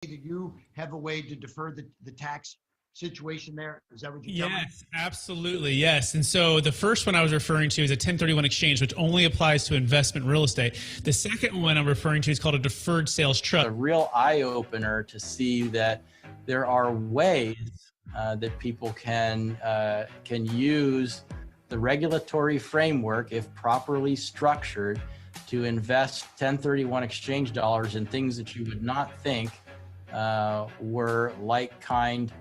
that you have a way to defer the tax situation there? Is that what you're telling me? Yes, absolutely. Yes. And so the first one I was referring to is a 1031 exchange, which only applies to investment real estate. The second one I'm referring to is called a deferred sales trust. A real eye-opener to see that there are ways that people can use the regulatory framework, if properly structured, to invest 1031 exchange dollars in things that you would not think were like kind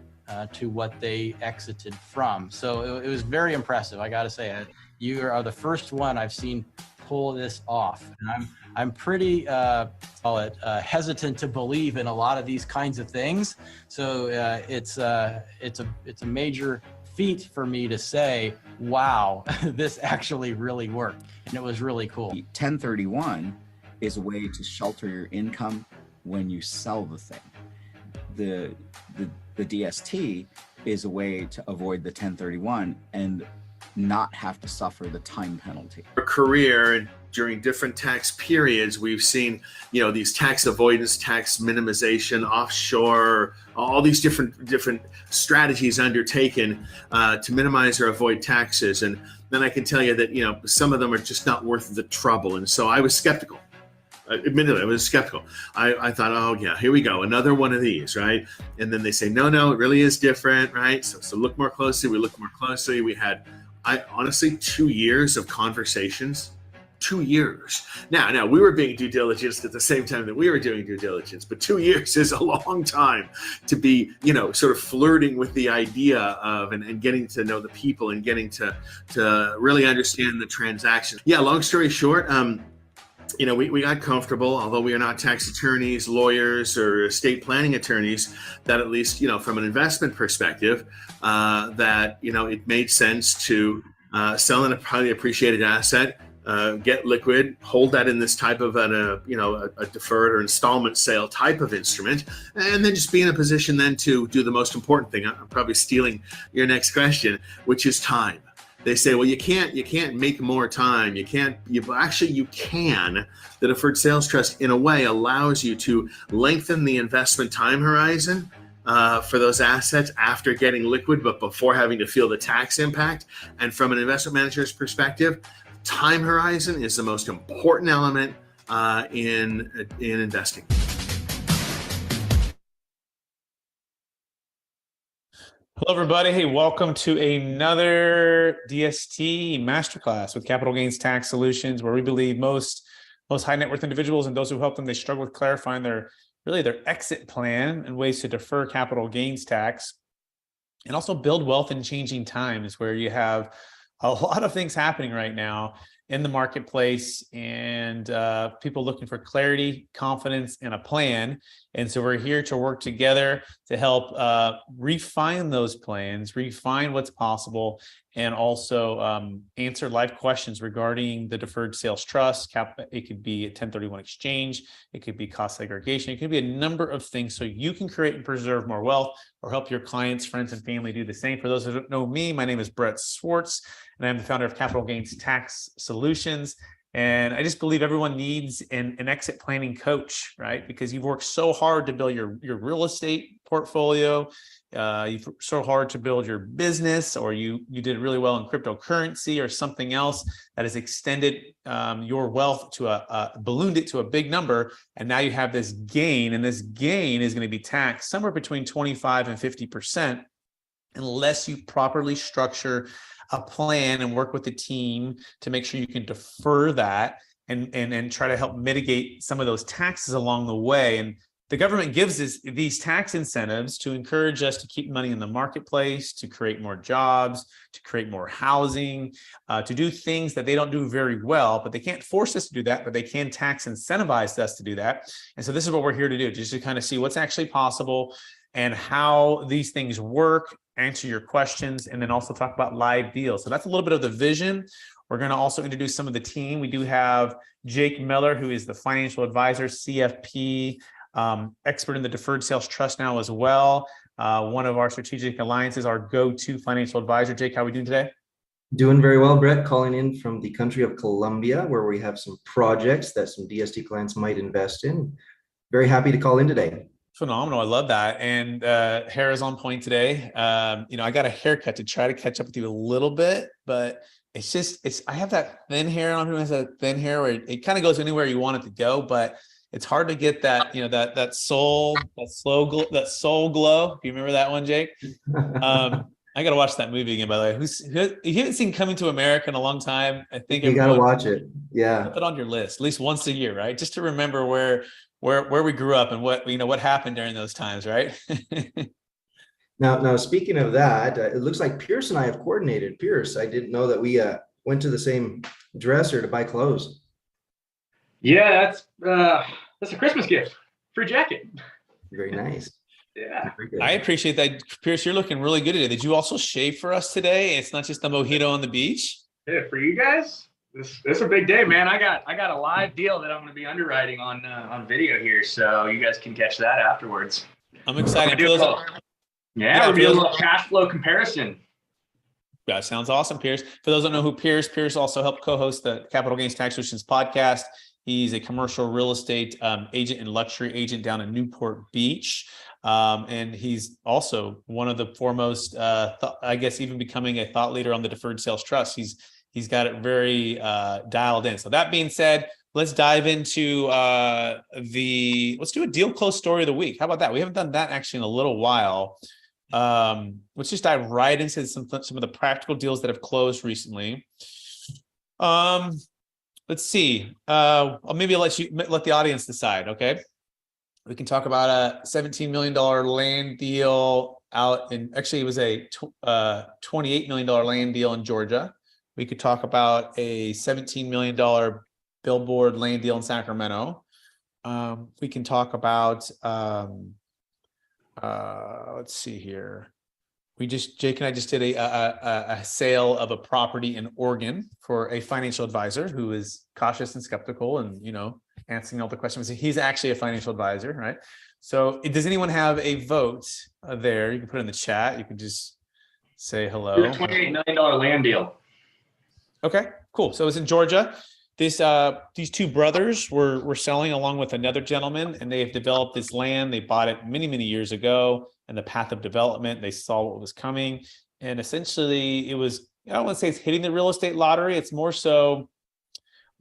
to what they exited from. So it was very impressive. I got to say, you are the first one I've seen pull this off. And I'm pretty hesitant to believe in a lot of these kinds of things. So it's a major feat for me to say, wow, this actually really worked, and it was really cool. 1031 is a way to shelter your income when you sell the thing. The DST is a way to avoid the 1031 and not have to suffer the time penalty. Our career and during different tax periods, we've seen, these tax avoidance, tax minimization, offshore, all these different strategies undertaken to minimize or avoid taxes. And then I can tell you that, some of them are just not worth the trouble. And so I was skeptical. Admittedly, I was skeptical. I thought, oh yeah, here we go, another one of these, right? And then they say, no, it really is different, right? So look more closely. We looked more closely. We had, honestly, 2 years of conversations. 2 years. Now we were being due diligence at the same time that we were doing due diligence, but 2 years is a long time to be, sort of flirting with the idea of and getting to know the people and getting to really understand the transaction. Yeah, long story short, we got comfortable, although we are not tax attorneys, lawyers, or estate planning attorneys, that at least, from an investment perspective, that, it made sense to sell a highly appreciated asset, get liquid, hold that in this type of a deferred or installment sale type of instrument, and then just be in a position then to do the most important thing. I'm probably stealing your next question, which is time. They say, well, you can't make more time. You can. The Deferred Sales Trust, in a way, allows you to lengthen the investment time horizon for those assets after getting liquid, but before having to feel the tax impact. And from an investment manager's perspective, time horizon is the most important element in investing. Hello, everybody. Hey, welcome to another DST Masterclass with Capital Gains Tax Solutions, where we believe most high net worth individuals and those who help them, they struggle with clarifying their exit plan and ways to defer capital gains tax and also build wealth in changing times, where you have a lot of things happening right now in the marketplace and people looking for clarity, confidence, and a plan. And so we're here to work together to help refine those plans, refine what's possible, and also answer live questions regarding the Deferred Sales Trust. It could be a 1031 exchange. It could be cost segregation. It could be a number of things so you can create and preserve more wealth or help your clients, friends, and family do the same. For those who don't know me, my name is Brett Swarts, and I'm the founder of Capital Gains Tax Solutions. And I just believe everyone needs an exit planning coach, right? Because you've worked so hard to build your real estate portfolio. You've worked so hard to build your business, or you did really well in cryptocurrency or something else that has extended your wealth to ballooned it to a big number. And now you have this gain, and this gain is going to be taxed somewhere between 25 and 50% unless you properly structure a plan and work with the team to make sure you can defer that and try to help mitigate some of those taxes along the way. And the government gives us these tax incentives to encourage us to keep money in the marketplace, to create more jobs, to create more housing, to do things that they don't do very well, but they can't force us to do that, but they can tax incentivize us to do that. And so this is what we're here to do, just to kind of see what's actually possible and how these things work, answer your questions, and then also talk about live deals. So that's a little bit of the vision. We're going to also introduce some of the team. We do have Jake Miller, who is the financial advisor, CFP, expert in the Deferred Sales Trust now as well. One of our strategic alliances, our go-to financial advisor. Jake, how are we doing today? Doing very well, Brett. Calling in from the country of Colombia, where we have some projects that some DST clients might invest in. Very happy to call in today. Phenomenal. I love that. And hair is on point today. I got a haircut to try to catch up with you a little bit, but I have that thin hair. I don't know who has that thin hair where it kind of goes anywhere you want it to go, but it's hard to get that, that soul glow. Do you remember that one, Jake? I got to watch that movie again, by the way. If you haven't seen Coming to America in a long time, I think you got to watch it. Yeah. Put it on your list at least once a year, right? Just to remember where we grew up and what happened during those times, right? Now, speaking of that, it looks like Pierce and I have coordinated. Pierce, I didn't know that we went to the same dresser to buy clothes. Yeah, that's a Christmas gift. Free jacket. Very nice. Yeah. I appreciate that, Pierce. You're looking really good today. Did you also shave for us today? It's not just the mojito on the beach. Yeah, for you guys, this is a big day, man. I got a live deal that I'm going to be underwriting on video here, so you guys can catch that afterwards. I'm excited. We'll do a little cash flow comparison. That sounds awesome, Pierce. For those who don't know who Pierce also helped co-host the Capital Gains Tax Solutions podcast. He's a commercial real estate agent and luxury agent down in Newport Beach. And he's also one of the foremost, I guess, even becoming a thought leader on the Deferred Sales Trust. He's got it very dialed in. So that being said, let's dive into let's do a deal close story of the week. How about that? We haven't done that actually in a little while. Let's just dive right into some of the practical deals that have closed recently. Let's see. I'll maybe let the audience decide. Okay. We can talk about a $17 million land deal out in, actually it was a $28 million land deal in Georgia. We could talk about a $17 million billboard land deal in Sacramento. We can talk about, let's see here. Jake and I just did a sale of a property in Oregon for a financial advisor who is cautious and skeptical and, answering all the questions. He's actually a financial advisor, right? So does anyone have a vote there? You can put it in the chat. You can just say hello. $28 million land deal. Okay, cool. So it's in Georgia. These two brothers were selling along with another gentleman, and they have developed this land. They bought it many, many years ago, and the path of development, they saw what was coming. And essentially it was, I don't want to say it's hitting the real estate lottery. It's more so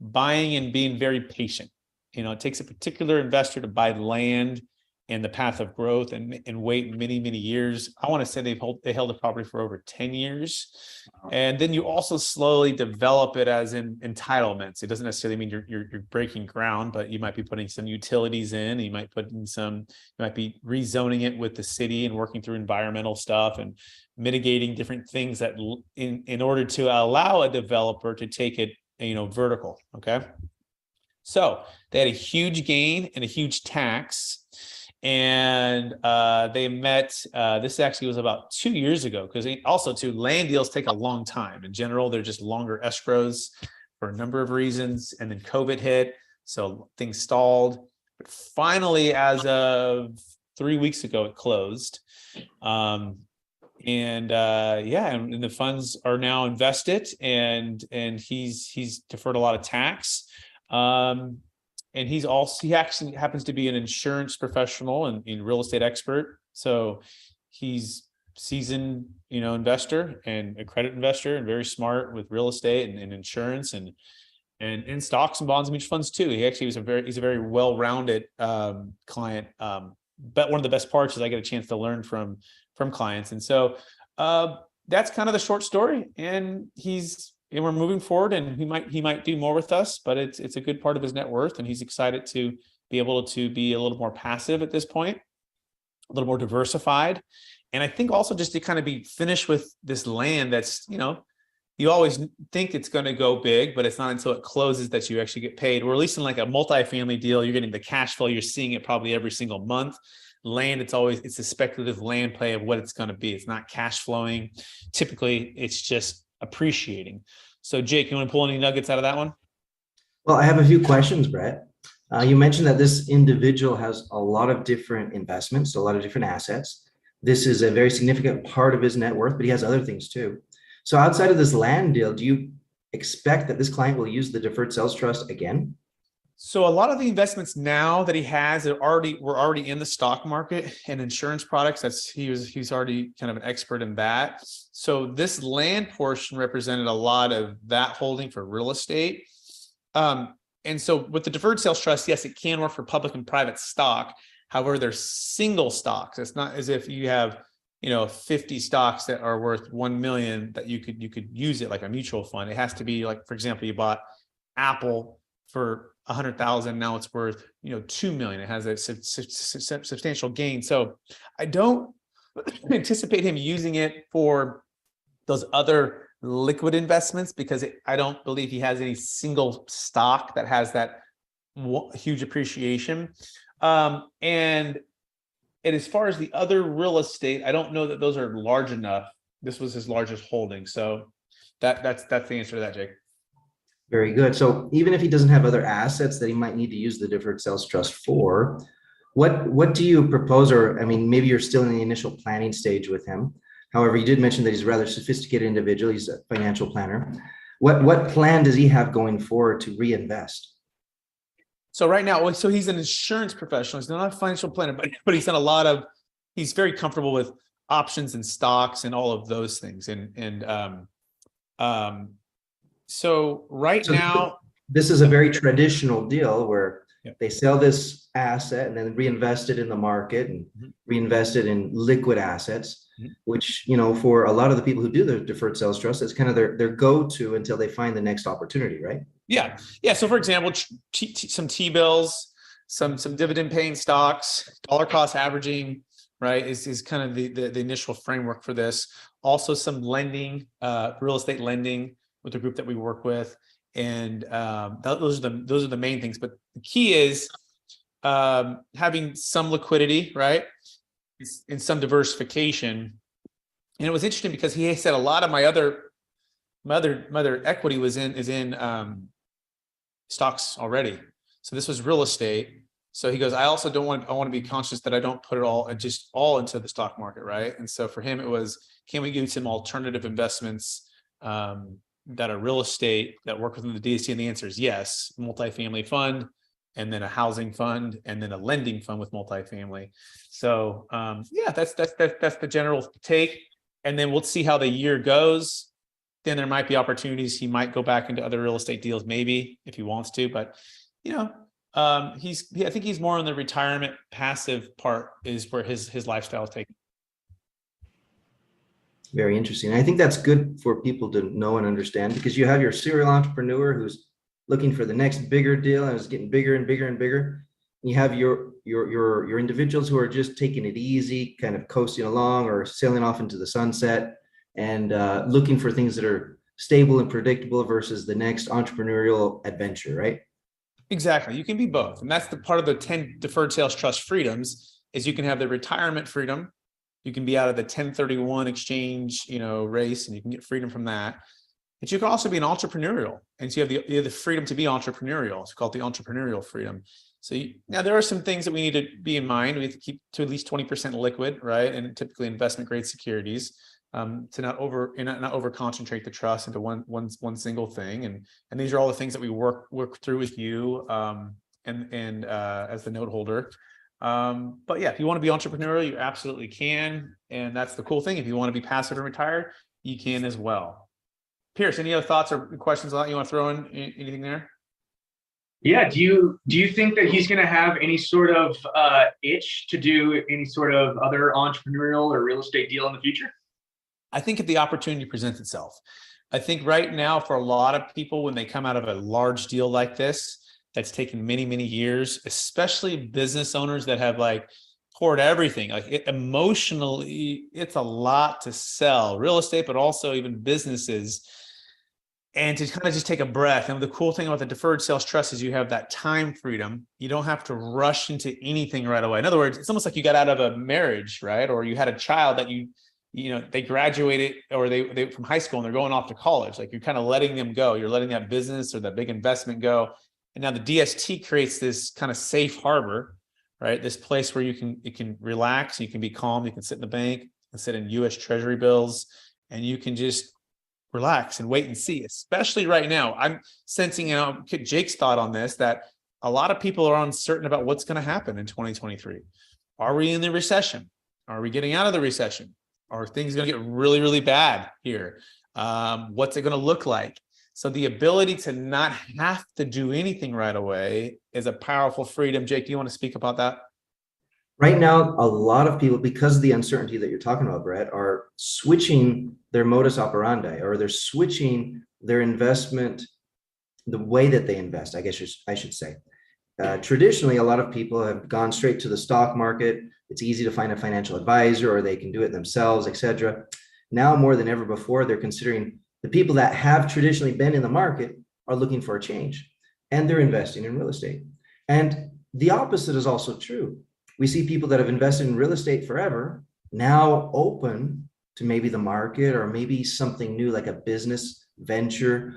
buying and being very patient. It takes a particular investor to buy land and the path of growth and wait many, many years. I want to say they held the property for over 10 years. And then you also slowly develop it as in entitlements. It doesn't necessarily mean you're breaking ground, but you might be putting some utilities in, you might be rezoning it with the city and working through environmental stuff and mitigating different things that in order to allow a developer to take it, vertical. Okay. So they had a huge gain and a huge tax. And they met, this actually was about 2 years ago, because also too, land deals take a long time. In general, they're just longer escrows for a number of reasons. And then COVID hit, so things stalled. But finally, as of 3 weeks ago, it closed. And the funds are now invested, and he's deferred a lot of tax. And he actually happens to be an insurance professional and real estate expert. So he's seasoned, investor and a credit investor, and very smart with real estate and insurance and in stocks and bonds and mutual funds too. He actually he's a very well-rounded client. But one of the best parts is I get a chance to learn from clients. And so that's kind of the short story. And we're moving forward, and he might do more with us, but it's a good part of his net worth, and he's excited to be able to be a little more passive at this point, a little more diversified. And I think also just to kind of be finished with this land that's, you always think it's going to go big, but it's not until it closes that you actually get paid. Or at least in like a multifamily deal, you're getting the cash flow. You're seeing it probably every single month. Land, it's a speculative land play of what it's going to be. It's not cash flowing. Typically, it's just appreciating. So Jake, you want to pull any nuggets out of that one? Well, I have a few questions, Brett. You mentioned that this individual has a lot of different investments, a lot of different assets. This is a very significant part of his net worth, but he has other things too. So outside of this land deal, do you expect that this client will use the Deferred Sales Trust again? So a lot of the investments now that he has were already in the stock market and insurance products. He's already kind of an expert in that. So this land portion represented a lot of that holding for real estate. And so with the deferred sales trust, yes, it can work for public and private stock. However, they're single stocks. It's not as if you have 50 stocks that are worth 1 million that you could use it like a mutual fund. It has to be like, for example, you bought Apple for 100,000. Now it's worth, 2 million. It has a substantial gain. So I don't anticipate him using it for those other liquid investments because I don't believe he has any single stock that has that huge appreciation. And as far as the other real estate, I don't know that those are large enough. This was his largest holding. So that's the answer to that, Jake. Very good. So even if he doesn't have other assets that he might need to use the deferred sales trust for, what do you propose? Or, I mean, maybe you're still in the initial planning stage with him. However, you did mention that he's a rather sophisticated individual. He's a financial planner. What plan does he have going forward to reinvest? So right now, so he's an insurance professional. He's not a financial planner, but he's done he's very comfortable with options and stocks and all of those things. So now, this is a very traditional deal where Yep. they sell this asset and then reinvest it in the market and reinvest it in liquid assets, which, for a lot of the people who do the deferred sales trust, it's kind of their go-to until they find the next opportunity, right? Yeah. So for example, some T-bills, some dividend paying stocks, dollar cost averaging, right, is kind of the initial framework for this. Also some lending, real estate lending with the group that we work with. And those are the main things. But the key is having some liquidity, right, and some diversification. And it was interesting because he said a lot of my other equity is in stocks already. So this was real estate. So he goes, I want to be conscious that I don't put it all into the stock market, right? And so for him, it was, can we give some alternative investments that are real estate that work within the DST? And the answer is yes. Multifamily fund, and then a housing fund, and then a lending fund with multifamily. So that's the general take. And then we'll see how the year goes. Then there might be opportunities. He might go back into other real estate deals, maybe if he wants to. But I think he's more on the retirement passive part is where his lifestyle is taken. Very interesting. I think that's good for people to know and understand, because you have your serial entrepreneur who's looking for the next bigger deal and is getting bigger and bigger and bigger. You have your individuals who are just taking it easy, kind of coasting along or sailing off into the sunset and looking for things that are stable and predictable versus the next entrepreneurial adventure, right? Exactly. You can be both. And that's the part of the 10 deferred sales trust freedoms is you can have the retirement freedom. You can be out of the 1031 exchange, race, and you can get freedom from that. But you can also be an entrepreneurial. And so you have the freedom to be entrepreneurial. It's called the entrepreneurial freedom. So now there are some things that we need to be in mind. We have to keep to at least 20% liquid, right? And typically investment grade securities to not over concentrate the trust into one single thing. And these are all the things that we work through with you and as the note holder. But yeah, if you want to be entrepreneurial, you absolutely can. And that's the cool thing. If you want to be passive and retired, you can as well. Pierce, any other thoughts or questions on that you want to throw in? Anything there? Yeah. Do you think that he's going to have any sort of itch to do any sort of other entrepreneurial or real estate deal in the future? I think if the opportunity presents itself. I think right now for a lot of people, when they come out of a large deal like this, that's taken many, many years, especially business owners that have poured everything, emotionally, it's a lot to sell real estate, but also even businesses. And to kind of just take a breath. And the cool thing about the deferred sales trust is you have that time freedom. You don't have to rush into anything right away. In other words, it's almost like you got out of a marriage, right? Or you had a child that they graduated or they from high school and they're going off to college. You're kind of letting them go. You're letting that business or that big investment go. And now the DST creates this kind of safe harbor, right? This place where you can relax, you can be calm, you can sit in the bank and sit in US Treasury bills, and you can just relax and wait and see, especially right now. I'm sensing, get Jake's thought on this, that a lot of people are uncertain about what's going to happen in 2023. Are we in the recession? Are we getting out of the recession? Are things going to get really, really bad here? What's it going to look like? So the ability to not have to do anything right away is a powerful freedom. Jake, do you want to speak about that? Right now, a lot of people, because of the uncertainty that you're talking about, Brett, are switching their modus operandi, or they're switching their investment, the way that they invest, I guess I should say. Traditionally, a lot of people have gone straight to the stock market. It's easy to find a financial advisor, or they can do it themselves, etc. Now, more than ever before, they're considering the people that have traditionally been in the market are looking for a change, and they're investing in real estate. And the opposite is also true. We see people that have invested in real estate forever now open to maybe the market, or maybe something new like a business venture,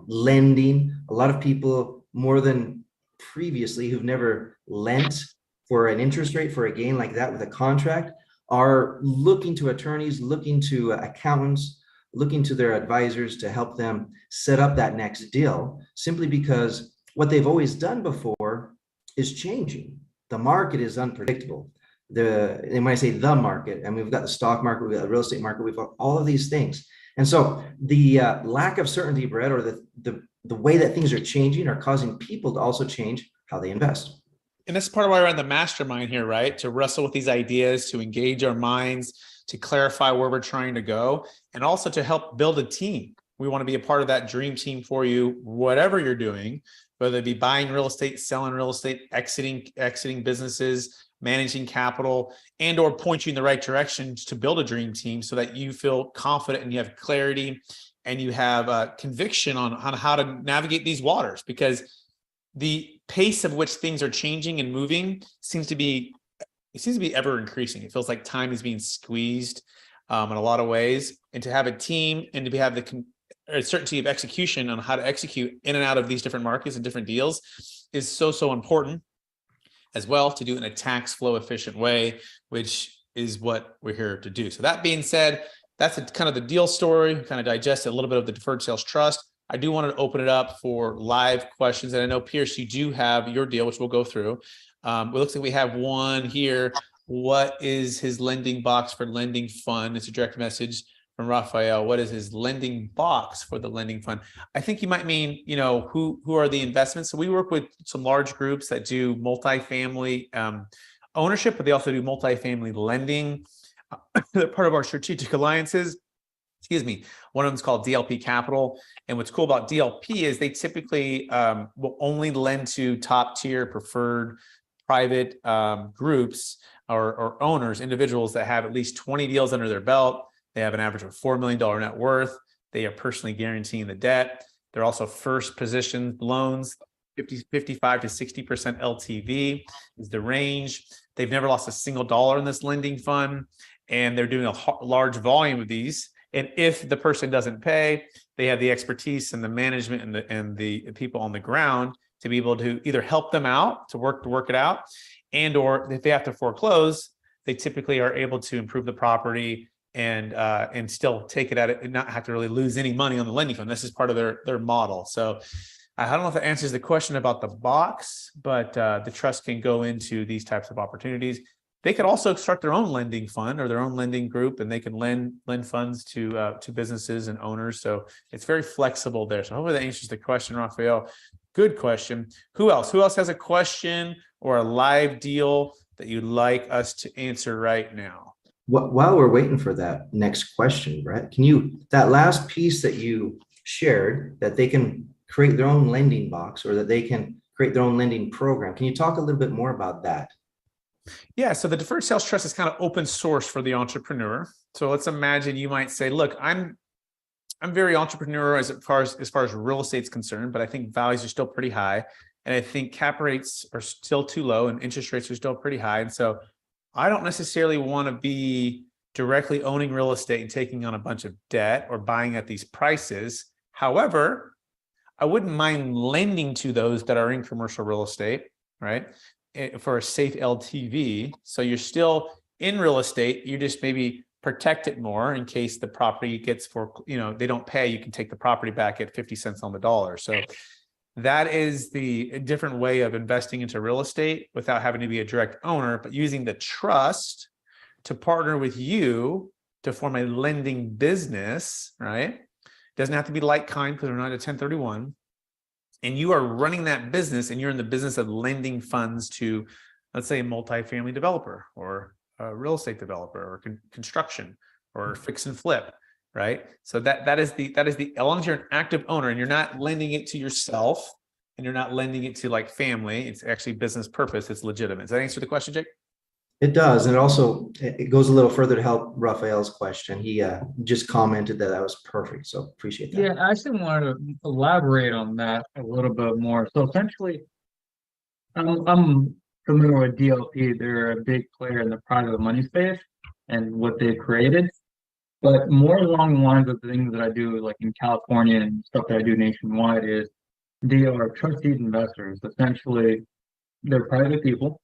lending. A lot of people, more than previously, who've never lent for an interest rate for a gain like that with a contract, are looking to attorneys, looking to accountants, looking to their advisors to help them set up that next deal, simply because what they've always done before is changing. The market is unpredictable. And when I say the market, I mean, we've got the stock market, we've got the real estate market, we've got all of these things. And so the lack of certainty, Brett, or the way that things are changing, are causing people to also change how they invest. And this is part of why we're in the mastermind here, right? To wrestle with these ideas, to engage our minds, to clarify where we're trying to go, and also to help build a team. We want to be a part of that dream team for you, whatever you're doing, whether it be buying real estate, selling real estate, exiting businesses, managing capital, and or point you in the right direction to build a dream team so that you feel confident and you have clarity and you have conviction on how to navigate these waters, because the pace of which things are changing and moving seems to be ever increasing. It feels like time is being squeezed in a lot of ways, and to have a team and to have the certainty of execution on how to execute in and out of these different markets and different deals is so important, as well, to do it in a tax flow efficient way, which is what we're here to do. So that being said, that's kind of the deal story. We kind of digested a little bit of the Deferred Sales Trust. I do want to open it up for live questions. And I know, Pierce, you do have your deal, which we'll go through. It looks like we have one here. What is his lending box for lending fund? It's a direct message from Raphael. What is his lending box for the lending fund? I think you might mean, who are the investments? So we work with some large groups that do multifamily ownership, but they also do multifamily lending. They're part of our strategic alliances. One of them is called DLP Capital. And what's cool about DLP is they typically will only lend to top tier preferred private groups or owners, individuals that have at least 20 deals under their belt. They have an average of $4 million net worth. They are personally guaranteeing the debt. They're also first position loans, 55 to 60% LTV is the range. They've never lost a single dollar in this lending fund, and they're doing a large volume of these. And if the person doesn't pay, they have the expertise and the management and the people on the ground to be able to either help them out to work it out, and or if they have to foreclose, they typically are able to improve the property and still take it at it and not have to really lose any money on the lending fund. This is part of their model. So I don't know if that answers the question about the box, but the trust can go into these types of opportunities. They could also start their own lending fund or their own lending group, and they can lend funds to businesses and owners. So it's very flexible there. So hopefully that answers the question, Raphael. Good question. Who else? Who else has a question or a live deal that you'd like us to answer right now? While we're waiting for that next question, Brett, that last piece that you shared, that they can create their own lending box or that they can create their own lending program, can you talk a little bit more about that? Yeah, so the Deferred Sales Trust is kind of open source for the entrepreneur. So let's imagine you might say, look, I'm very entrepreneurial as far as real estate's concerned, but I think values are still pretty high. And I think cap rates are still too low and interest rates are still pretty high. And so I don't necessarily want to be directly owning real estate and taking on a bunch of debt or buying at these prices. However, I wouldn't mind lending to those that are in commercial real estate, right? For a safe LTV. So you're still in real estate, you just maybe protect it more in case the property gets they don't pay, you can take the property back at 50 cents on the dollar. So That is the different way of investing into real estate without having to be a direct owner, but using the trust to partner with you to form a lending business, right? Doesn't have to be like kind because we're not a 1031. And you are running that business and you're in the business of lending funds to, let's say, a multifamily developer or a real estate developer or construction or fix and flip, right? So that is the as long as you're an active owner and you're not lending it to yourself and you're not lending it to like family, it's actually business purpose, it's legitimate. Does that answer the question, Jake? It does. And it goes a little further to help Raphael's question. He just commented that was perfect. So appreciate that. Yeah, I actually wanted to elaborate on that a little bit more. So essentially, I'm familiar with DLP. They're a big player in the private money space and what they've created. But more along the lines of the things that I do, like in California and stuff that I do nationwide, is they are trusted investors. Essentially, they're private people,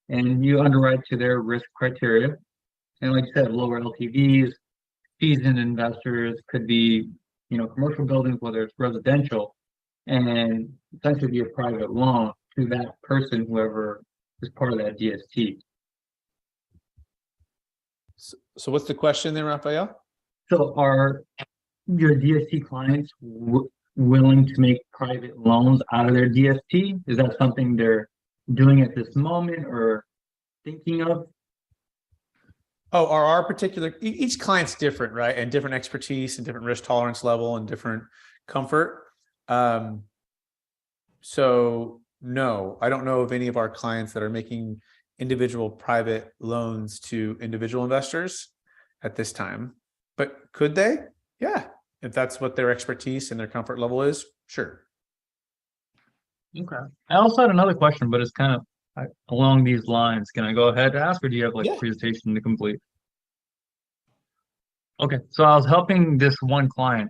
and you underwrite to their risk criteria. And like you said, lower LTVs, seasoned investors could be, commercial buildings, whether it's residential, and essentially be a private loan to that person, whoever is part of that DST. So what's the question then, Raphael? So are your DST clients willing to make private loans out of their DST? Is that something they're doing at this moment or thinking of? Oh, are our particular, each client's different, right? And different expertise and different risk tolerance level and different comfort. So no, I don't know of any of our clients that are making individual private loans to individual investors at this time, but could they? Yeah. If that's what their expertise and their comfort level is, sure. Okay. I also had another question, but it's kind of along these lines. Can I go ahead and ask, or do you have like a presentation to complete? Okay. So I was helping this one client.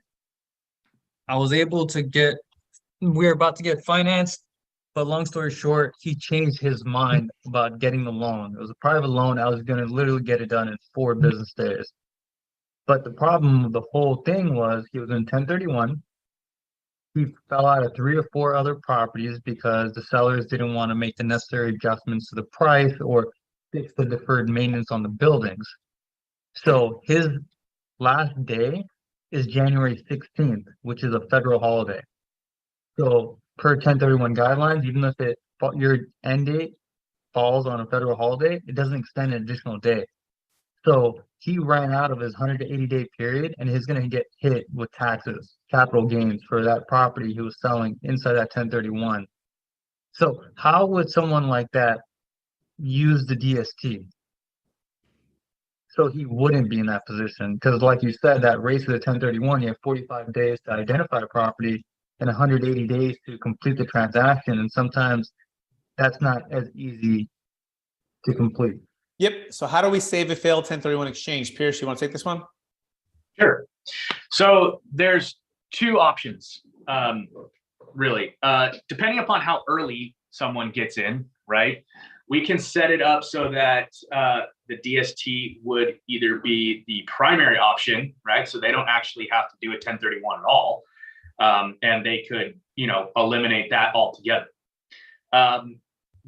I was able to we were about to get financed, but long story short, he changed his mind about getting the loan. It was a private loan. I was going to literally get it done in 4 business days. But the problem with the whole thing was he was in 1031. He fell out of 3 or 4 other properties because the sellers didn't want to make the necessary adjustments to the price or fix the deferred maintenance on the buildings. So his last day is January 16th, which is a federal holiday. So per 1031 guidelines, even if your end date falls on a federal holiday, it doesn't extend an additional day. So he ran out of his 180-day period, and he's going to get hit with taxes, capital gains for that property he was selling inside that 1031. So how would someone like that use the DST? So he wouldn't be in that position, because like you said, that race of the 1031, you have 45 days to identify a property and 180 days to complete the transaction. And sometimes that's not as easy to complete. Yep. So how do we save a failed 1031 exchange? Pierce, you want to take this one? Sure. So there's 2 options, really. Depending upon how early someone gets in, right? We can set it up so that the DST would either be the primary option, right? So they don't actually have to do a 1031 at all. And they could, eliminate that altogether.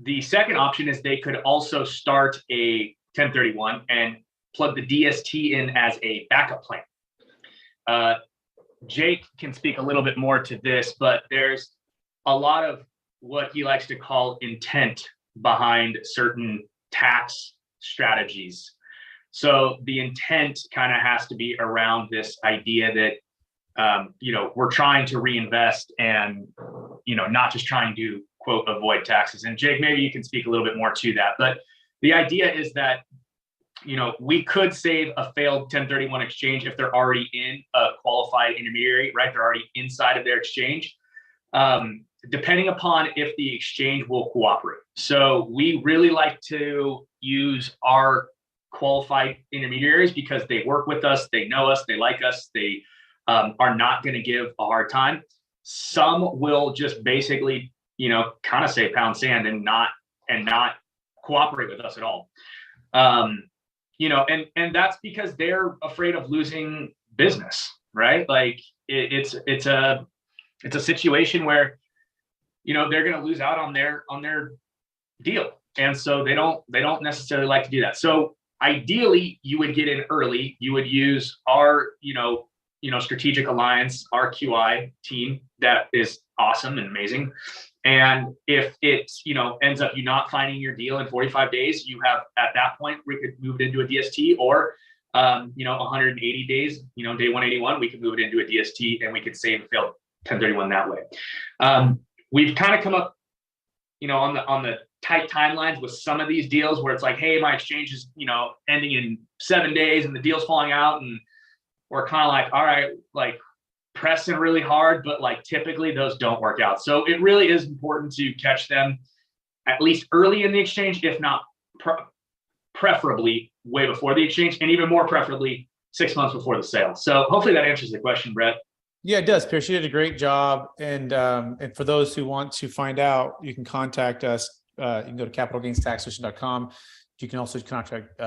The second option is they could also start a 1031 and plug the DST in as a backup plan. Jake can speak a little bit more to this, but there's a lot of what he likes to call intent behind certain tax strategies. So the intent kind of has to be around this idea that we're trying to reinvest and, not just trying to, quote, avoid taxes. And Jake, maybe you can speak a little bit more to that. But the idea is that, we could save a failed 1031 exchange if they're already in a qualified intermediary, right? They're already inside of their exchange, depending upon if the exchange will cooperate. So we really like to use our qualified intermediaries because they work with us, they know us, they like us, they are not going to give a hard time. Some will just basically, kind of say pound sand and not cooperate with us at all. And that's because they're afraid of losing business, right? Like it's a situation where they're going to lose out on their deal. And so they don't necessarily like to do that. So ideally you would get in early. You would use our, strategic alliance, our QI team that is awesome and amazing. And if it, ends up you not finding your deal in 45 days, you have, at that point, we could move it into a DST, or 180 days, day 181, we could move it into a DST and we could save and fail 1031 that way. We've kind of come up, on the tight timelines with some of these deals where it's like, hey, my exchange is, ending in 7 days and the deal's falling out, and we're kind of like, all right, like pressing really hard, but like typically those don't work out. So it really is important to catch them at least early in the exchange, if not preferably way before the exchange, and even more preferably 6 months before the sale. So hopefully that answers the question, Brett. Yeah, it does, Pierce. You did a great job. And for those who want to find out, you can contact us. You can go to capitalgainstaxsolution.com. You can also contact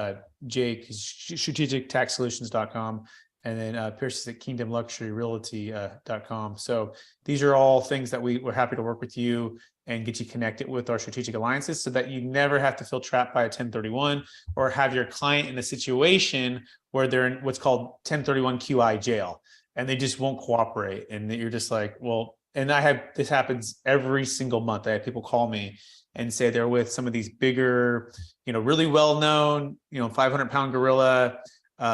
Jake, strategictaxsolutions.com. And then Pierce is at kingdomluxuryrealty.com. So these are all things that we're happy to work with you and get you connected with our strategic alliances so that you never have to feel trapped by a 1031 or have your client in a situation where they're in what's called 1031 QI jail and they just won't cooperate. And you're just like, well, and this happens every single month. I have people call me and say they're with some of these bigger, really well-known, 500-pound gorilla,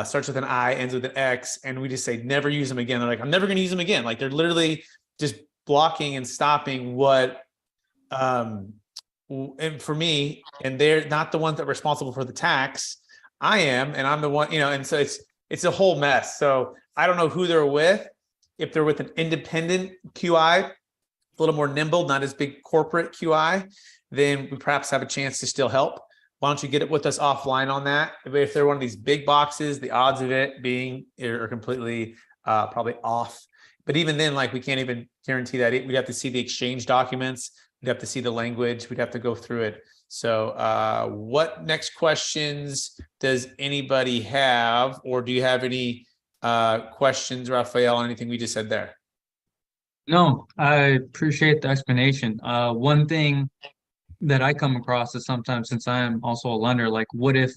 starts with an I, ends with an X, and we just say, never use them again. They're like, I'm never going to use them again. Like they're literally just blocking and stopping what, and for me, and they're not the ones that are responsible for the tax. I am, and I'm the one, and so it's a whole mess. So I don't know who they're with. If they're with an independent QI, a little more nimble, not as big corporate QI, then we perhaps have a chance to still help. Why don't you get it with us offline on that? If they're one of these big boxes, the odds of it being are completely probably off. But even then, like we can't even guarantee that. We'd have to see the exchange documents. We'd have to see the language. We'd have to go through it. So what next questions does anybody have? Or do you have any questions, Raphael, on anything we just said there? No, I appreciate the explanation. One thing that I come across is sometimes, since I am also a lender, like what if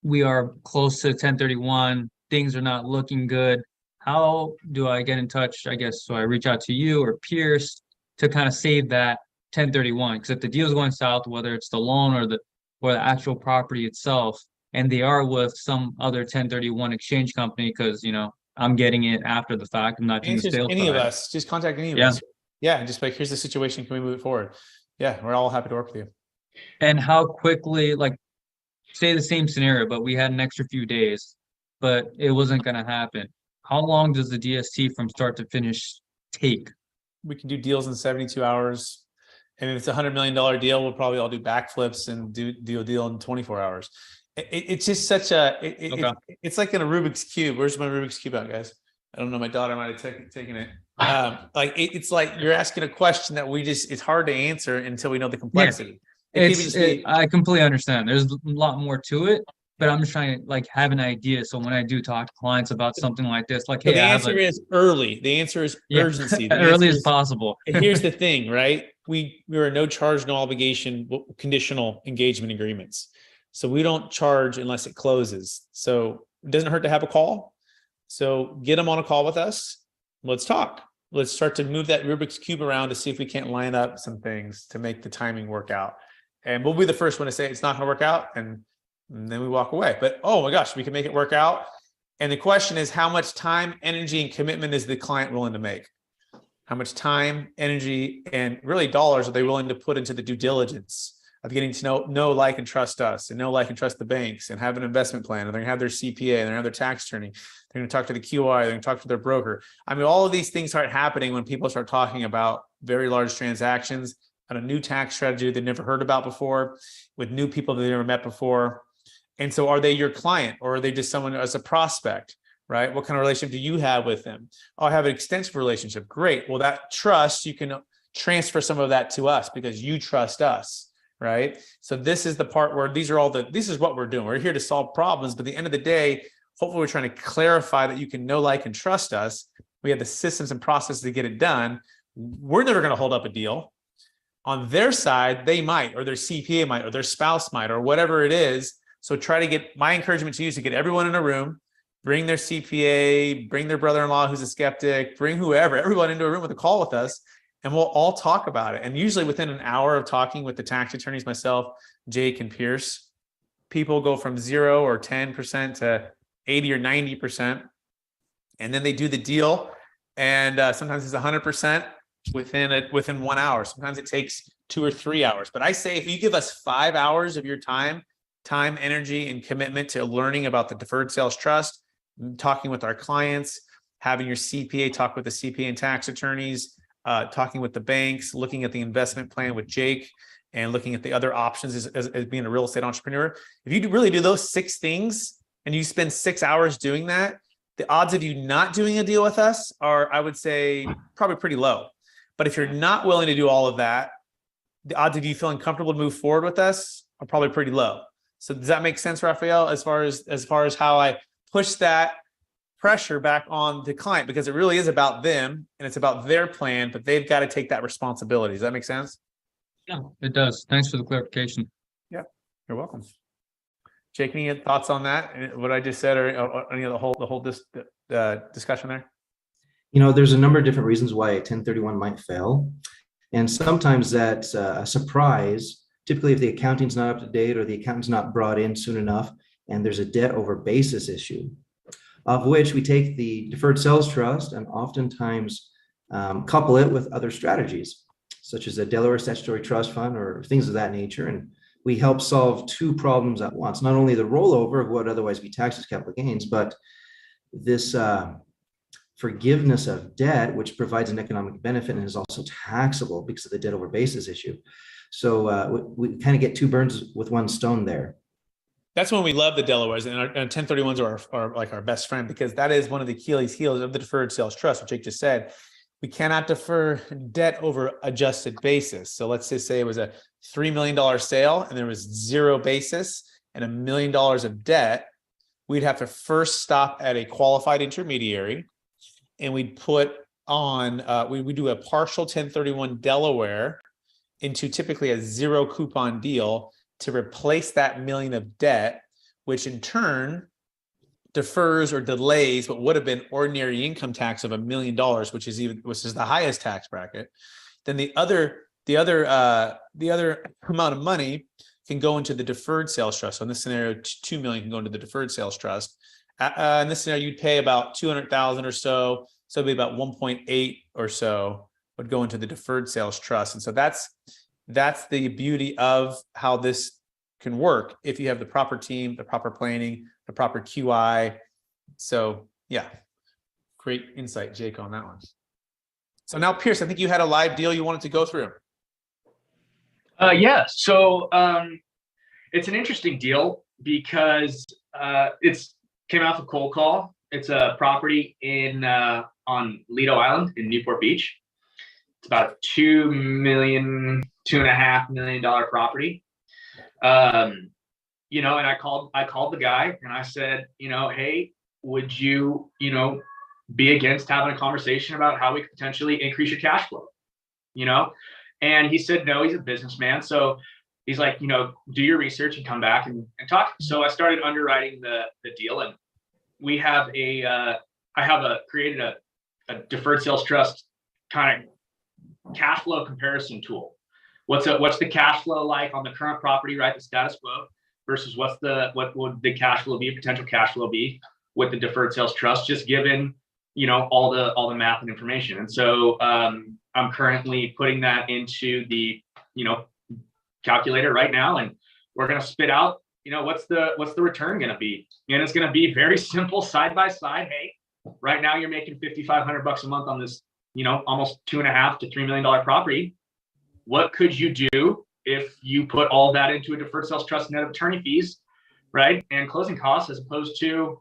we are close to 1031, things are not looking good? How do I get in touch? I guess, so I reach out to you or Pierce to kind of save that 1031, because if the deal is going south, whether it's the loan or the actual property itself, and they are with some other 1031 exchange company, because I'm getting it after the fact, I'm not doing the sales. Any of us, just contact any of us. Yeah, just like, here's the situation, can we move it forward? Yeah, we're all happy to work with you. And how quickly, like, say the same scenario, but we had an extra few days, but it wasn't going to happen. How long does the DST from start to finish take? We can do deals in 72 hours. And if it's a $100 million deal, we'll probably all do backflips and do a deal in 24 hours. It's just such a, it's like in a Rubik's Cube. Where's my Rubik's Cube at, guys? I don't know. My daughter might have taken it. It's like you're asking a question that it's hard to answer until we know the complexity. I completely understand. There's a lot more to it, but I'm just trying to have an idea. So when I do talk to clients about something like this, hey, the answer is early. The answer is urgency. Early as possible. And here's the thing, right? We are no charge, no obligation, conditional engagement agreements. So we don't charge unless it closes. So it doesn't hurt to have a call. So get them on a call with us. Let's talk. Let's start to move that Rubik's Cube around to see if we can't line up some things to make the timing work out. And we'll be the first one to say it's not going to work out. And then we walk away. But oh my gosh, we can make it work out. And the question is, how much time, energy, and commitment is the client willing to make? How much time, energy, and really dollars are they willing to put into the due diligence of getting to know, like, and trust us, and know, like, and trust the banks, and have an investment plan, and they're gonna have their CPA, and they're gonna have their tax attorney, they're gonna talk to the QI, they're gonna talk to their broker. I mean, all of these things start happening when people start talking about very large transactions on a new tax strategy they've never heard about before, with new people they've never met before. And so are they your client, or are they just someone as a prospect, right? What kind of relationship do you have with them? Oh, I have an extensive relationship. Great. Well, that trust, you can transfer some of that to us because you trust us, right? So this is the part where this is what we're doing. We're here to solve problems, but at the end of the day, hopefully we're trying to clarify that you can know, like, and trust us. We have the systems and processes to get it done. We're never going to hold up a deal. On their side, they might, or their CPA might, or their spouse might, or whatever it is. So try to get, my encouragement to you is to get everyone in a room, bring their CPA, bring their brother-in-law who's a skeptic, bring whoever, everyone into a room with a call with us, and we'll all talk about it. And usually within an hour of talking with the tax attorneys, myself, Jake, and Pierce, people go from 0 or 10% to 80 or 90%. And then they do the deal. And sometimes it's 100% within 1 hour. Sometimes it takes 2 or 3 hours. But I say, if you give us 5 hours of your time, energy, and commitment to learning about the Deferred Sales Trust, talking with our clients, having your CPA talk with the CPA and tax attorneys, talking with the banks, looking at the investment plan with Jake, and looking at the other options as being a real estate entrepreneur. If you really do those 6 things and you spend 6 hours doing that, the odds of you not doing a deal with us are, I would say, probably pretty low. But if you're not willing to do all of that, the odds of you feeling comfortable to move forward with us are probably pretty low. So does that make sense, Raphael, as far as how I push that pressure back on the client? Because it really is about them and it's about their plan, but they've got to take that responsibility. Does that make sense? Yeah, it does. Thanks for the clarification. Yeah, you're welcome. Jake, any thoughts on that? What I just said, or any of the whole discussion there? You know, there's a number of different reasons why a 1031 might fail. And sometimes that's a surprise, typically if the accounting's not up to date or the accountant's not brought in soon enough, and there's a debt over basis issue, of which we take the Deferred Sales Trust and oftentimes couple it with other strategies, such as a Delaware Statutory Trust Fund or things of that nature. And we help solve 2 problems at once, not only the rollover of what would otherwise be taxed as capital gains, but this forgiveness of debt, which provides an economic benefit and is also taxable because of the debt over basis issue. So we kind of get 2 birds with 1 stone there. That's when we love the Delawares, and our 1031s are like our best friend, because that is one of the Achilles heels of the Deferred Sales Trust, which Jake just said. We cannot defer debt over adjusted basis. So let's just say it was a $3 million sale and there was 0 basis and $1 million of debt. We'd have to first stop at a qualified intermediary, and we'd put on, we do a partial 1031 Delaware into typically a 0 coupon deal to replace that $1 million of debt, which in turn defers or delays what would have been ordinary income tax of $1 million, which is the highest tax bracket. Then the other amount of money can go into the Deferred Sales Trust. So in this scenario, $2 million can go into the Deferred Sales Trust. In this scenario, you'd pay about $200,000 or so. So it'd be about 1.8 or so would go into the Deferred Sales Trust. And so that's the beauty of how this can work if you have the proper team, the proper planning, the proper QI. So yeah, great insight, Jake, on that one. So now, Pierce, I think you had a live deal you wanted to go through. Yeah. So it's an interesting deal because it's came off a cold call. It's a property on Lido Island in Newport Beach. It's about a $2.5 million property. You know, and I called the guy and I said, you know, hey, would you, be against having a conversation about how we could potentially increase your cash flow, And he said, no, he's a businessman. So he's like, do your research and come back and talk. So I started underwriting the deal, and we have created a Deferred Sales Trust kind of cash flow comparison tool. What's the cash flow like on the current property, right? The status quo versus what would the cash flow be, potential cash flow be with the Deferred Sales Trust, just given, all the math and information. And so I'm currently putting that into the, calculator right now, and we're going to spit out, what's the return going to be? And it's going to be very simple side by side. Hey, right now you're making $5,500 a month on this, almost $2.5 to $3 million property. What could you do if you put all that into a Deferred Sales Trust net of attorney fees, right, and closing costs, as opposed to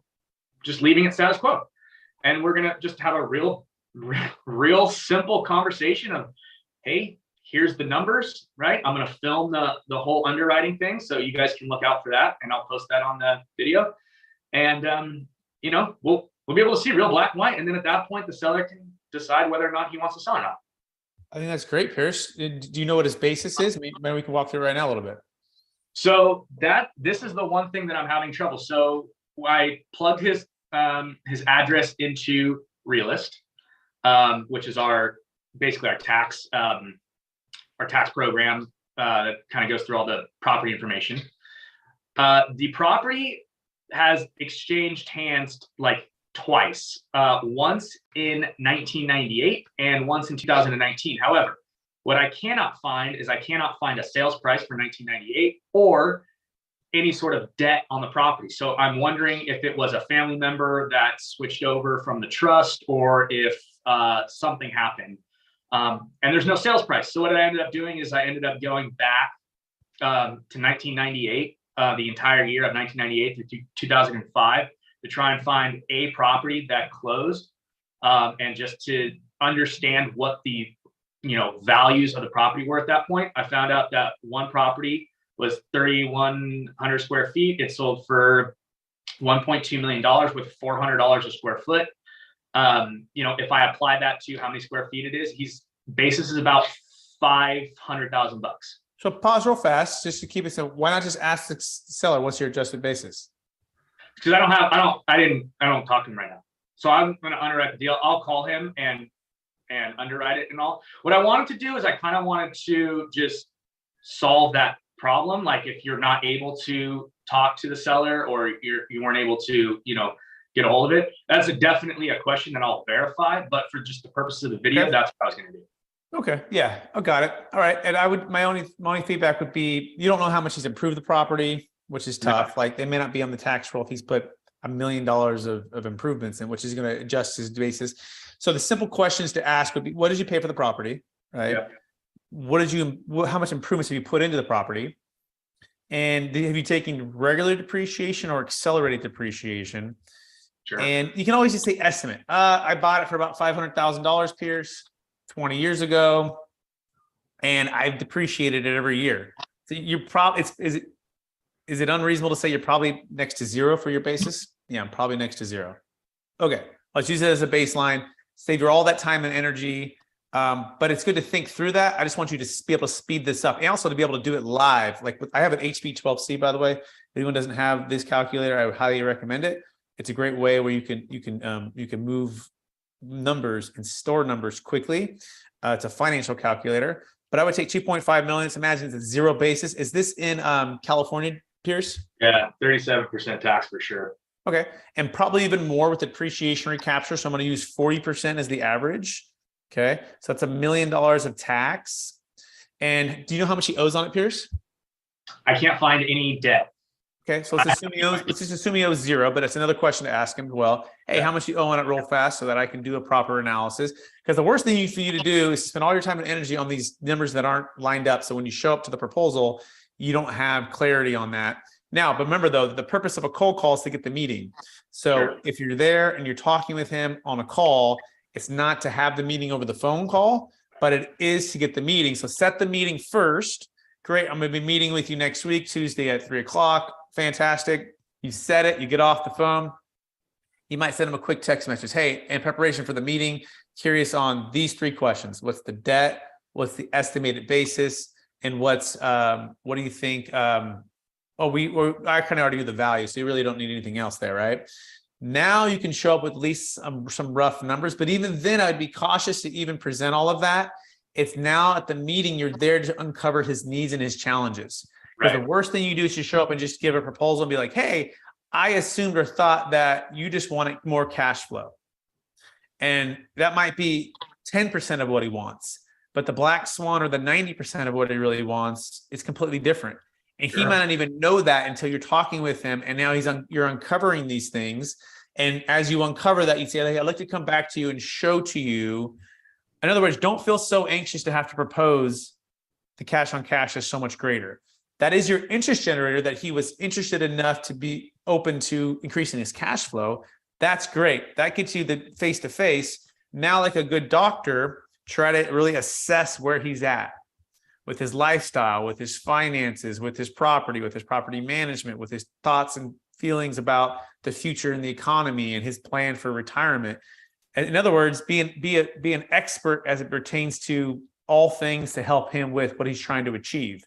just leaving it status quo? And we're gonna just have a real simple conversation of, hey, here's the numbers, right? I'm gonna film the whole underwriting thing, so you guys can look out for that, and I'll post that on the video. And we'll be able to see real black and white, and then at that point, the seller can decide whether or not he wants to sell or not. I think that's great, Pierce. Do you know what his basis is? Maybe we can walk through it right now a little bit. So this is the one thing that I'm having trouble. So I plugged his address into Realist, which is basically our tax program that kind of goes through all the property information. The property has exchanged hands like twice, once in 1998 and once in 2019. However, what I cannot find is I cannot find a sales price for 1998 or any sort of debt on the property. So I'm wondering if it was a family member that switched over from the trust or if something happened. And there's no sales price. So what I ended up doing is I ended up going back to 1998, the entire year of 1998 through 2005 to try and find a property that closed, and just to understand what the values of the property were at that point. I found out that one property was 3,100 square feet. It sold for $1.2 million with $400 a square foot. If I apply that to how many square feet it is, his basis is about $500,000. So pause real fast just to keep it simple. Why not just ask the seller, what's your adjusted basis? Because I don't talk to him right now. So I'm going to underwrite the deal. I'll call him and underwrite it and all. What I wanted to do is I kind of wanted to just solve that problem. Like if you're not able to talk to the seller or you weren't able to, get a hold of it, that's definitely a question that I'll verify. But for just the purpose of the video, Okay. that's what I was going to do. Okay. Yeah. I got it. All right. And my only feedback would be, you don't know how much he's improved the property, which is tough. Like they may not be on the tax roll if he's put $1 million of improvements in, which is going to adjust his basis. So the simple questions to ask would be, what did you pay for the property? Right. Yeah. How much improvements have you put into the property? And have you taken regular depreciation or accelerated depreciation? Sure. And you can always just say estimate. I bought it for about $500,000, Pierce, 20 years ago, and I've depreciated it every year. So you're probably, is it unreasonable to say you're probably next to zero for your basis? Yeah, I'm probably next to zero. Okay, let's use it as a baseline. Save you all that time and energy, but it's good to think through that. I just want you to be able to speed this up and also to be able to do it live. Like I have an HB12C, by the way. If anyone doesn't have this calculator, I would highly recommend it. It's a great way where you can move numbers and store numbers quickly. It's a financial calculator, but I would take 2.5 million. Let's imagine it's a zero basis. Is this in California, Pierce? Yeah, 37% tax for sure. Okay, and probably even more with depreciation recapture. So I'm going to use 40% as the average. Okay, so that's $1 million of tax. And do you know how much he owes on it, Pierce? I can't find any debt. Okay, so let's just assume he owes zero, but it's another question to ask him as well. Hey, how much do you owe on it real fast so that I can do a proper analysis? Because the worst thing for you to do is spend all your time and energy on these numbers that aren't lined up. So when you show up to the proposal, you don't have clarity on that. Now, but remember though, the purpose of a cold call is to get the meeting. So if you're there and you're talking with him on a call, it's not to have the meeting over the phone call, but it is to get the meeting. So set the meeting first. Great, I'm going to be meeting with you next week, Tuesday at 3:00. Fantastic. You set it, you get off the phone. You might send them a quick text message. Hey, in preparation for the meeting, curious on these 3 questions. What's the debt? What's the estimated basis? And what do you think? I kind of already knew the value, so you really don't need anything else there, right? Now you can show up with at least some rough numbers, but even then I'd be cautious to even present all of that. It's now at the meeting, you're there to uncover his needs and his challenges. Because the worst thing you do is you show up and just give a proposal and be like, hey, I assumed or thought that you just wanted more cash flow. And that might be 10% of what he wants. But the black swan or the 90% of what he really wants is completely different. And he might not even know that until you're talking with him. And now you're uncovering these things. And as you uncover that, you say, hey, I'd like to come back to you and show to you. In other words, don't feel so anxious to have to propose. The cash on cash is so much greater. That is your interest generator that he was interested enough to be open to increasing his cash flow. That's great. That gets you the face-to-face. Now, like a good doctor, try to really assess where he's at with his lifestyle, with his finances, with his property management, with his thoughts and feelings about the future and the economy and his plan for retirement. In other words, be an expert as it pertains to all things to help him with what he's trying to achieve.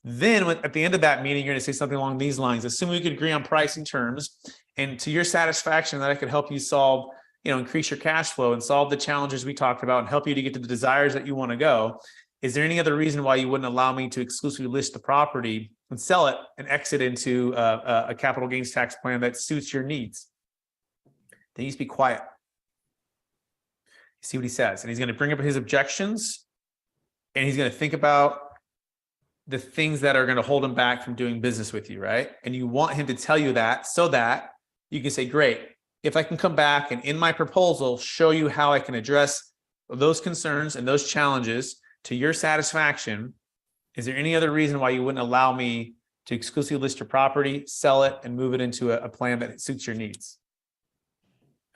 Then at the end of that meeting, you're going to say something along these lines. Assume we could agree on pricing terms and to your satisfaction that I could help you solve, increase your cash flow and solve the challenges we talked about and help you to get to the desires that you want to go. Is there any other reason why you wouldn't allow me to exclusively list the property and sell it and exit into a capital gains tax plan that suits your needs? Then you just be quiet. See what he says. And he's going to bring up his objections and he's going to think about the things that are going to hold him back from doing business with you, right? And you want him to tell you that so that you can say, great, if I can come back and in my proposal, show you how I can address those concerns and those challenges to your satisfaction, is there any other reason why you wouldn't allow me to exclusively list your property, sell it, and move it into a plan that suits your needs?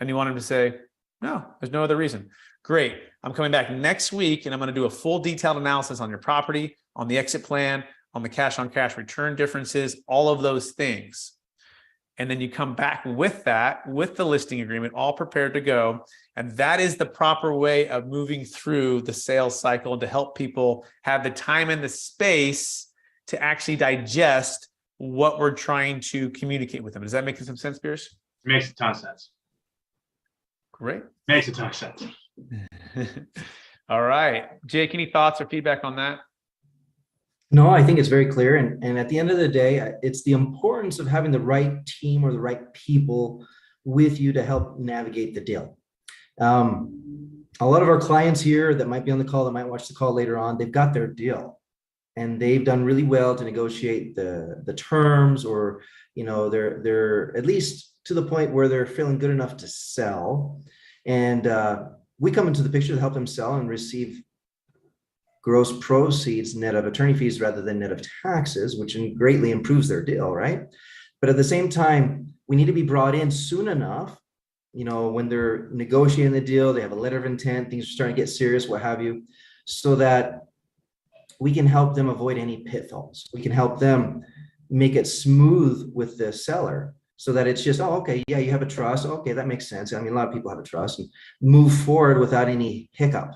And you want him to say, no, there's no other reason. Great. I'm coming back next week and I'm going to do a full detailed analysis on your property, on the exit plan, on the cash on cash return differences, all of those things. And then you come back with that, with the listing agreement, all prepared to go. And that is the proper way of moving through the sales cycle to help people have the time and the space to actually digest what we're trying to communicate with them. Does that make some sense, Pierce? It makes a ton of sense. Great. Makes a ton of sense. All right. Jake, any thoughts or feedback on that? No, I think it's very clear. And at the end of the day, it's the importance of having the right team or the right people with you to help navigate the deal. A lot of our clients here that might be on the call, that might watch the call later on, they've got their deal and they've done really well to negotiate the terms, or, they're at least to the point where they're feeling good enough to sell. And we come into the picture to help them sell and receive gross proceeds net of attorney fees rather than net of taxes, which greatly improves their deal, right? But at the same time, we need to be brought in soon enough, when they're negotiating the deal, they have a letter of intent, things are starting to get serious, what have you, so that we can help them avoid any pitfalls. We can help them make it smooth with the seller so that it's just, oh, okay, yeah, you have a trust. Okay, that makes sense. I mean, a lot of people have a trust, and move forward without any hiccup,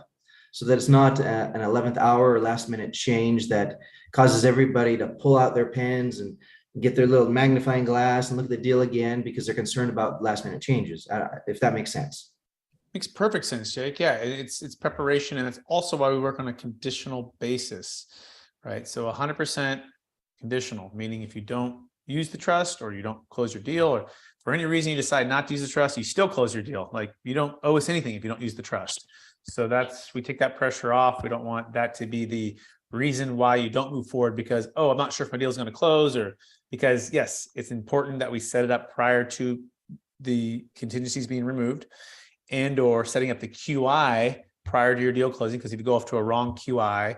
so that it's not an 11th hour or last minute change that causes everybody to pull out their pens and get their little magnifying glass and look at the deal again because they're concerned about last minute changes, if that makes sense. Makes perfect sense, Jake. Yeah, it's preparation, and it's also why we work on a conditional basis, right? So 100% conditional, meaning if you don't use the trust or you don't close your deal, or for any reason you decide not to use the trust, you still close your deal. Like, you don't owe us anything if you don't use the trust. So we take that pressure off. We don't want that to be the reason why you don't move forward because, oh, I'm not sure if my deal is going to close, or because, yes, it's important that we set it up prior to the contingencies being removed, and or setting up the QI prior to your deal closing, because if you go off to a wrong QI,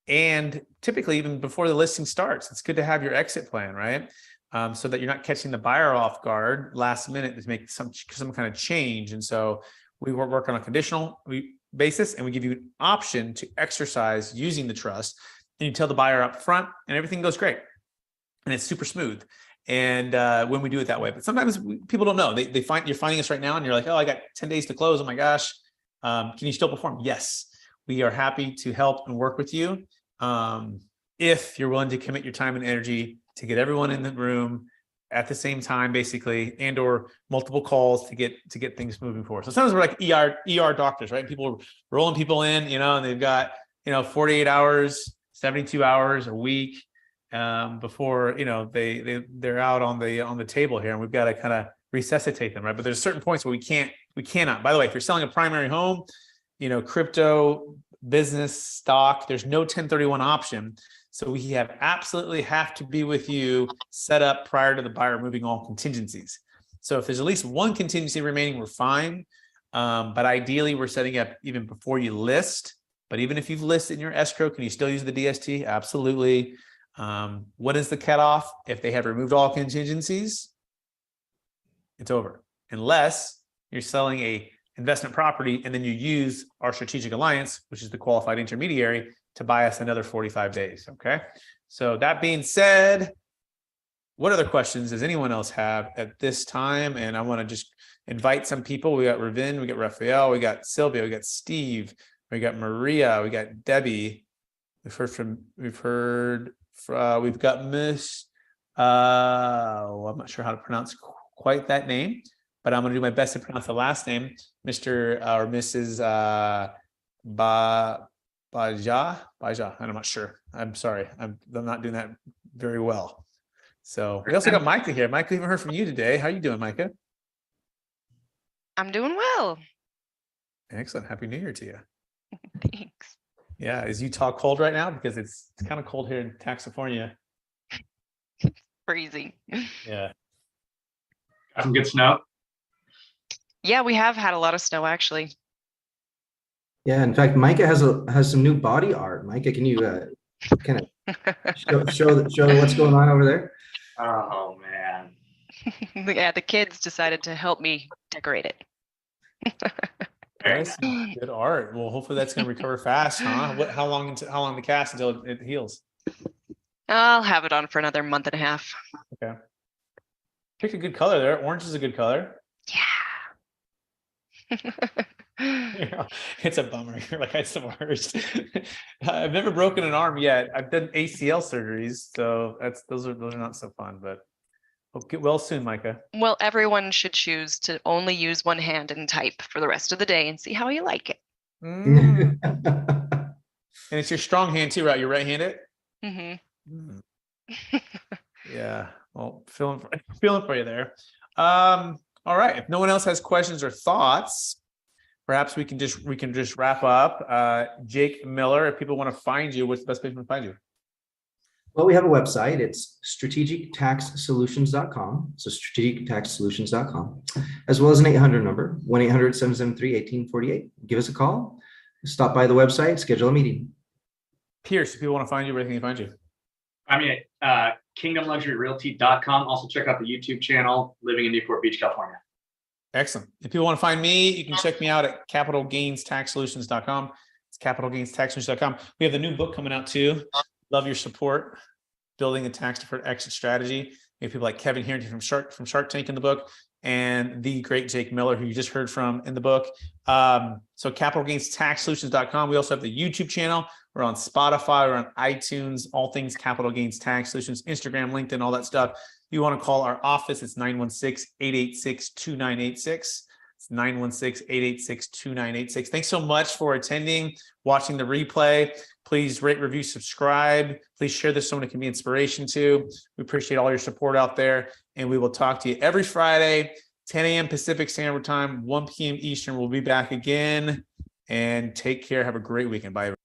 and typically even before the listing starts, it's good to have your exit plan, right? So that you're not catching the buyer off guard last minute to make some kind of change. And so we work on a conditional basis, and we give you an option to exercise using the trust, and you tell the buyer up front, and everything goes great, and it's super smooth. And when we do it that way, but sometimes people don't know. They find you're finding us right now, and you're like, oh, I got 10 days to close. Oh my gosh, can you still perform? Yes, we are happy to help and work with you if you're willing to commit your time and energy to get everyone in the room at the same time, basically, and or multiple calls to get things moving forward. So sometimes we're like ER doctors, right? People are rolling people in, and they've got 48 hours, 72 hours, a week before they're out on the table here, and we've got to kind of resuscitate them, right? But there's certain points where we cannot. By the way, if you're selling a primary home, crypto, business, stock, there's no 1031 option. So we absolutely have to be with you set up prior to the buyer moving all contingencies. So if there's at least one contingency remaining, we're fine. But ideally, we're setting up even before you list. But even if you've listed in your escrow, can you still use the DST? Absolutely. What is the cutoff? If they have removed all contingencies, it's over. Unless you're selling a investment property and then you use our strategic alliance, which is the qualified intermediary, to buy us another 45 days. Okay. So that being said, what other questions does anyone else have at this time? And I want to just invite some people. We got Ravin, we got Raphael, we got Sylvia, we got Steve, We got Maria. We got Debbie. We've got Miss, I'm not sure how to pronounce quite that name, but I'm going to do my best to pronounce the last name, Mr. or Mrs. Baja. I'm not sure. I'm sorry. I'm not doing that very well. So we also got Micah here. Micah, we haven't heard from you today. How are you doing, Micah? I'm doing well. Excellent. Happy New Year to you. Thanks. Yeah. Is Utah cold right now? Because it's kind of cold here in California. Freezing. Yeah. Got some good snow. Yeah, we have had a lot of snow actually. Yeah, in fact, Micah has some new body art. Micah, can you kind of show what's going on over there? Oh man. Yeah, the kids decided to help me decorate it. That's good art. Well, hopefully that's going to recover fast, huh? How long the cast until it heals? I'll have it on for another month and a half. Okay. Pick a good color there. Orange is a good color. Yeah. It's a bummer. You're like, it's the worst. I've never broken an arm yet. I've done ACL surgeries, so those are not so fun. But we'll get well soon, Micah. Well, everyone should choose to only use one hand and type for the rest of the day and see how you like it. And it's your strong hand too, right? You're right-handed. Mm-hmm. Yeah. Well, feeling for you there. All right. If no one else has questions or thoughts, perhaps we can just wrap up. Jake Miller, if people want to find you, what's the best place to find you? Well, we have a website. It's strategictaxsolutions.com. So strategictaxsolutions.com, as well as an 800 number, 1-800-773-1848. Give us a call. Stop by the website, schedule a meeting. Pierce, if people want to find you, where can they find you? I mean, kingdomluxuryrealty.com. Also check out the YouTube channel, Living in Newport Beach, California. Excellent. If people want to find me, you can check me out at capitalgainstaxsolutions.com. It's capitalgainstaxsolutions.com. We have the new book coming out too. Love your support. Building a tax deferred exit strategy. We have people like Kevin Harrington from Shark Tank in the book, and the great Jake Miller, who you just heard from in the book. So capitalgainstaxsolutions.com. We also have the YouTube channel. We're on Spotify, we're on iTunes, all things Capital Gains Tax Solutions, Instagram, LinkedIn, all that stuff. If you want to call our office, it's 916-886-2986. It's 916-886-2986. Thanks so much for attending, watching the replay. Please rate, review, subscribe. Please share this so someone it can be inspiration to. We appreciate all your support out there, and we will talk to you every Friday, 10 a.m. Pacific Standard Time, 1 p.m. Eastern. We'll be back again, and take care. Have a great weekend. Bye, everyone.